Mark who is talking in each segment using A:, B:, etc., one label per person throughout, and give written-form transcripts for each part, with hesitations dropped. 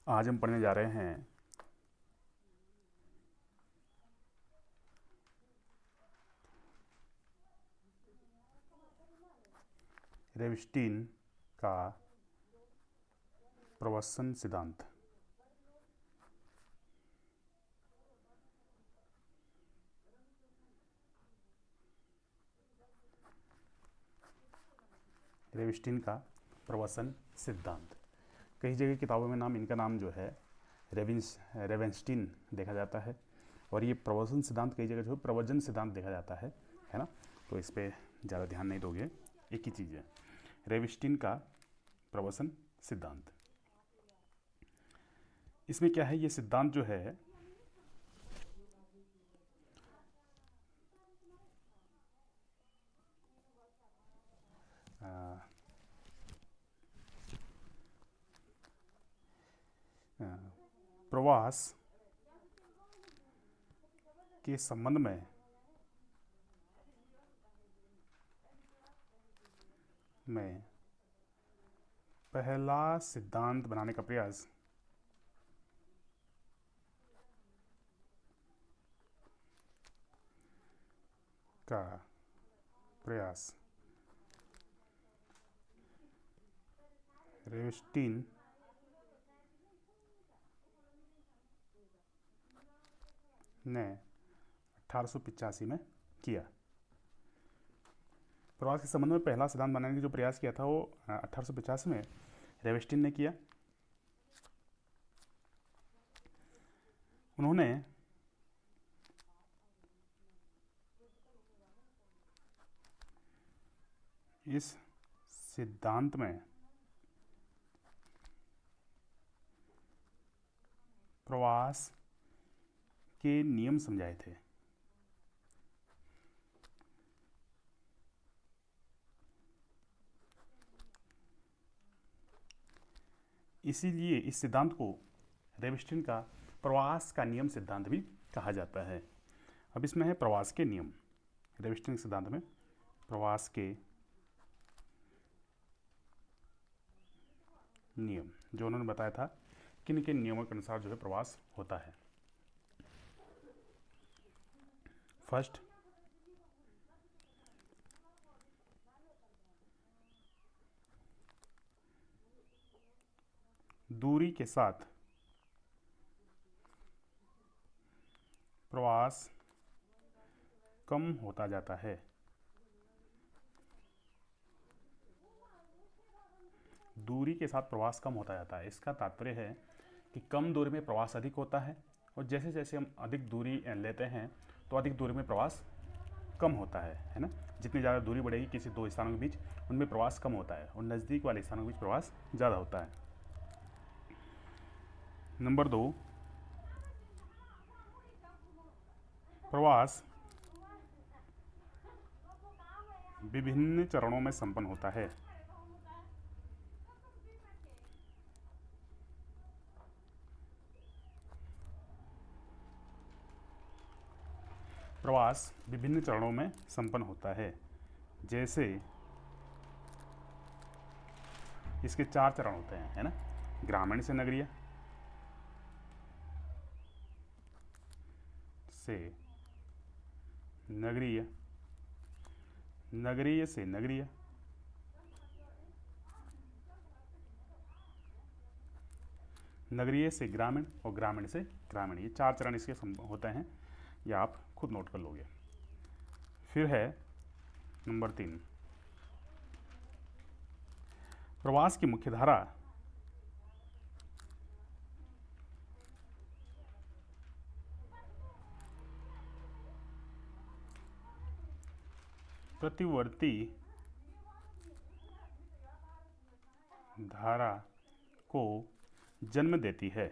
A: आज हम पढ़ने जा रहे हैं रेविस्टीन का प्रवसन सिद्धांत। रेविस्टीन का प्रवसन सिद्धांत, कई जगह किताबों में इनका नाम जो है रेवेंस्टीन देखा जाता है, और ये प्रवसन सिद्धांत कई जगह जो है प्रवचन सिद्धांत देखा जाता है ना। तो इस पर ज़्यादा ध्यान नहीं दोगे, एक ही चीज़ है रेविस्टीन का प्रवसन सिद्धांत। इसमें क्या है, ये सिद्धांत जो है प्रवास के संबंध में पहला सिद्धांत बनाने का प्रयास रेविस्टीन ने 1885 में किया। प्रवास के संबंध में पहला सिद्धांत बनाने का जो प्रयास किया था वो 1850 में रेविस्टीन ने किया। उन्होंने इस सिद्धांत में प्रवास के नियम समझाए थे। इसीलिए इस सिद्धांत को रेविस्टीन का प्रवास का नियम सिद्धांत भी कहा जाता है। अब इसमें है प्रवास के नियम। रेविस्टीन के सिद्धांत में प्रवास के नियम जो उन्होंने बताया था किन किन नियमों के अनुसार जो है प्रवास होता है। फर्स्ट, दूरी के साथ प्रवास कम होता जाता है। दूरी के साथ प्रवास कम होता जाता है, इसका तात्पर्य है कि कम दूरी में प्रवास अधिक होता है, और जैसे जैसे हम अधिक दूरी लेते हैं तो अधिक दूरी में प्रवास कम होता है ना। जितनी ज़्यादा दूरी बढ़ेगी किसी दो स्थानों के बीच, उनमें प्रवास कम होता है, और नज़दीक वाले स्थानों के बीच प्रवास ज़्यादा होता है। नंबर 2, प्रवास विभिन्न चरणों में संपन्न होता है। प्रवास विभिन्न चरणों में संपन्न होता है, जैसे इसके 4 चरण होते हैं, है ना। ग्रामीण से नगरीय, से नगरीय, नगरीय से नगरीय, नगरीय से ग्रामीण, और ग्रामीण से ग्रामीण। ये 4 चरण इसके होते हैं, ये आप खुद नोट कर लोगे। फिर है नंबर 3, प्रवास की मुख्य धारा प्रतिवर्ती धारा को जन्म देती है।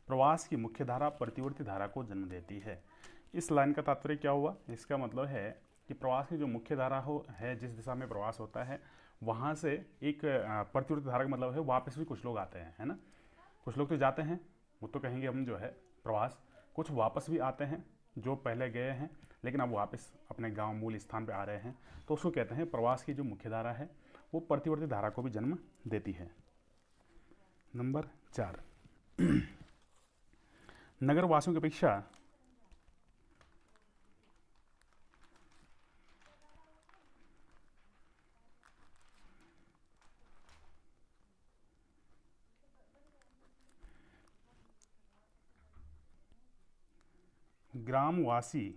A: प्रवास की मुख्य धारा प्रतिवर्ती धारा को जन्म देती है। इस लाइन का तात्पर्य क्या हुआ? इसका मतलब है कि प्रवास की जो मुख्य धारा है, जिस दिशा में प्रवास होता है, वहाँ से एक प्रतिवर्ती धारा का मतलब है वापस भी कुछ लोग आते हैं, है ना। कुछ लोग तो जाते हैं, वो तो कहेंगे हम जो है प्रवास, कुछ वापस भी आते हैं जो पहले गए हैं, लेकिन अब वापस अपने गांव मूल स्थान पर आ रहे हैं, तो उसको कहते हैं प्रवास की जो मुख्य धारा है वो प्रतिवर्ती धारा को भी जन्म देती है। नंबर 4, नगर वासियों की अपेक्षा ग्रामवासी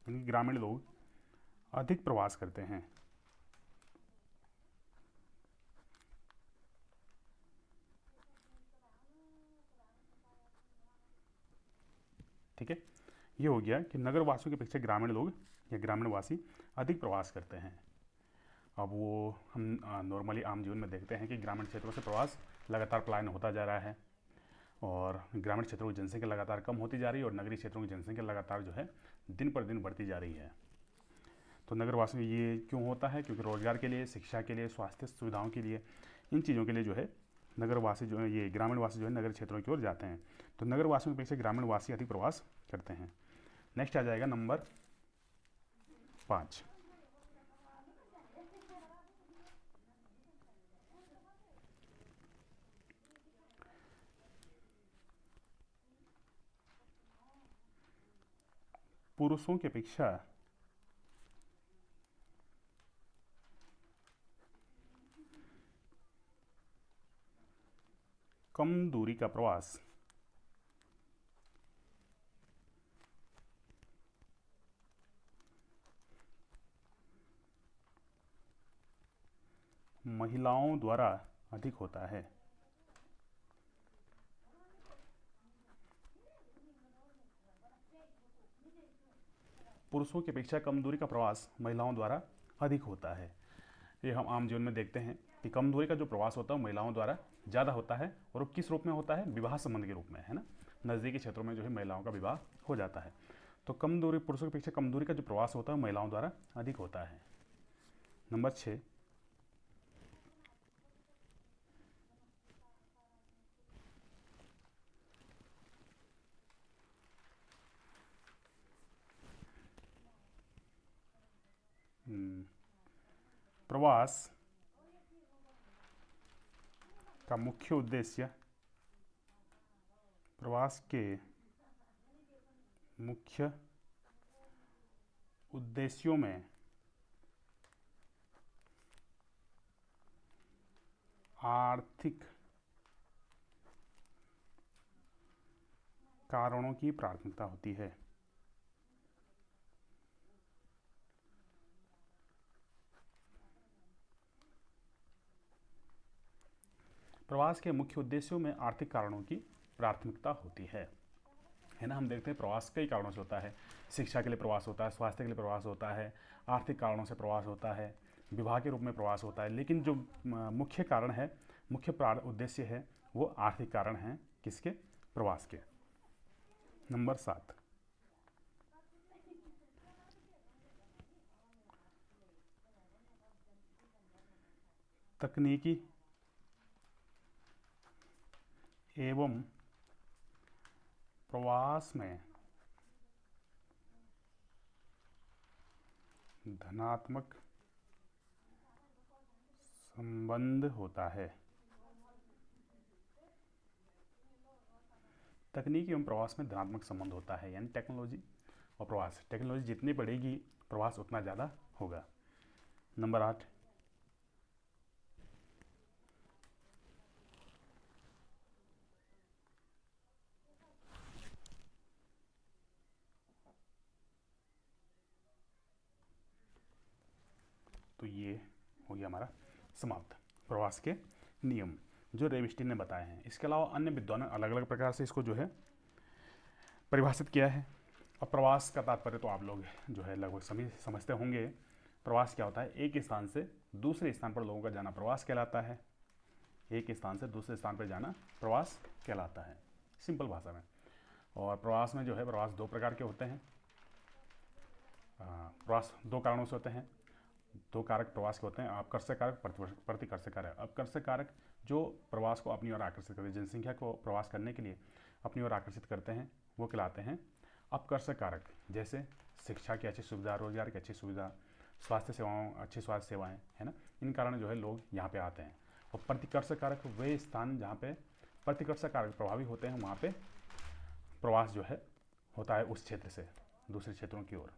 A: यानी ग्रामीण लोग अधिक प्रवास करते हैं। ठीक है, ये हो गया कि नगर वासियों की अपेक्षा ग्रामीण लोग या ग्रामीण वासी अधिक प्रवास करते हैं। अब वो हम नॉर्मली आम जीवन में देखते हैं कि ग्रामीण क्षेत्रों से प्रवास लगातार पलायन होता जा रहा है और ग्रामीण क्षेत्रों की जनसंख्या लगातार कम होती जा रही है और नगरीय क्षेत्रों की जनसंख्या लगातार जो है दिन पर दिन बढ़ती जा रही है। तो नगरवासी ये क्यों होता है? क्योंकि रोजगार के लिए, शिक्षा के लिए, स्वास्थ्य सुविधाओं के लिए, इन चीज़ों के लिए जो है नगरवासी जो है, ये ग्रामीणवासी जो है नगर क्षेत्रों की ओर जाते हैं। तो नगरवासियों की अपेक्षा ग्रामीणवासी अधिक प्रवास करते हैं। नेक्स्ट आ जाएगा नंबर 5, पुरुषों की अपेक्षा कम दूरी का प्रवास महिलाओं द्वारा अधिक होता है। पुरुषों की अपेक्षा कम दूरी का प्रवास महिलाओं द्वारा अधिक होता है। ये हम आम जीवन में देखते हैं कि कम दूरी का जो प्रवास होता है महिलाओं द्वारा ज़्यादा होता है, और वो किस रूप में होता है? विवाह संबंध के रूप में, है ना। नज़दीकी क्षेत्रों में जो है महिलाओं का विवाह हो जाता है। तो कम दूरी, पुरुषों की अपेक्षा कम दूरी का जो प्रवास होता है महिलाओं द्वारा अधिक होता है। नंबर 6, प्रवास का मुख्य उद्देश्य, प्रवास के मुख्य उद्देश्यों में आर्थिक कारणों की प्राथमिकता होती है। प्रवास के मुख्य उद्देश्यों में आर्थिक कारणों की प्राथमिकता होती है ना। हम देखते हैं प्रवास कई कारणों से होता है। शिक्षा के लिए प्रवास होता है, स्वास्थ्य के लिए प्रवास होता है, आर्थिक कारणों से प्रवास होता है, विवाह के रूप में प्रवास होता है। लेकिन जो मुख्य कारण है, मुख्य उद्देश्य है, वो आर्थिक कारण हैं। किसके? प्रवास के। नंबर 7, तकनीकी एवं प्रवास में धनात्मक संबंध होता है। तकनीकी एवं प्रवास में धनात्मक संबंध होता है, यानी टेक्नोलॉजी और प्रवास। टेक्नोलॉजी जितनी बढ़ेगी प्रवास उतना ज़्यादा होगा। नंबर 8, तो ये हो गया हमारा समाप्त प्रवास के नियम जो रेविस्टिन ने बताए हैं। इसके अलावा अन्य विद्वानों ने अलग अलग प्रकार से इसको जो है परिभाषित किया है। अब प्रवास का तात्पर्य तो आप लोग जो है लगभग सभी समझते होंगे। प्रवास क्या होता है? एक स्थान से दूसरे स्थान पर लोगों का जाना प्रवास कहलाता है। एक स्थान से दूसरे स्थान पर जाना प्रवास कहलाता है, सिंपल भाषा में। और प्रवास में जो है, प्रवास 2 प्रकार के होते हैं। प्रवास 2 कारणों से होते हैं। 2 कारक प्रवास के होते हैं, आकर्षक कारक, प्रतिकर्षक कारक। आकर्षक कारक जो प्रवास को अपनी ओर आकर्षित करते हैं, जनसंख्या को प्रवास करने के लिए अपनी ओर आकर्षित करते हैं, वो कहलाते हैं अपकर्षक कारक जैसे शिक्षा की अच्छी सुविधा, रोजगार की अच्छी सुविधा, स्वास्थ्य सेवाओं अच्छी स्वास्थ्य सेवाएं, है ना, इन कारण जो है लोग यहाँ पे आते हैं। और प्रतिकर्षक कारक वे स्थान जहाँ पे प्रतिकर्षक कारक प्रभावी होते हैं, वहाँ पे प्रवास जो है होता है उस क्षेत्र से दूसरे क्षेत्रों की ओर।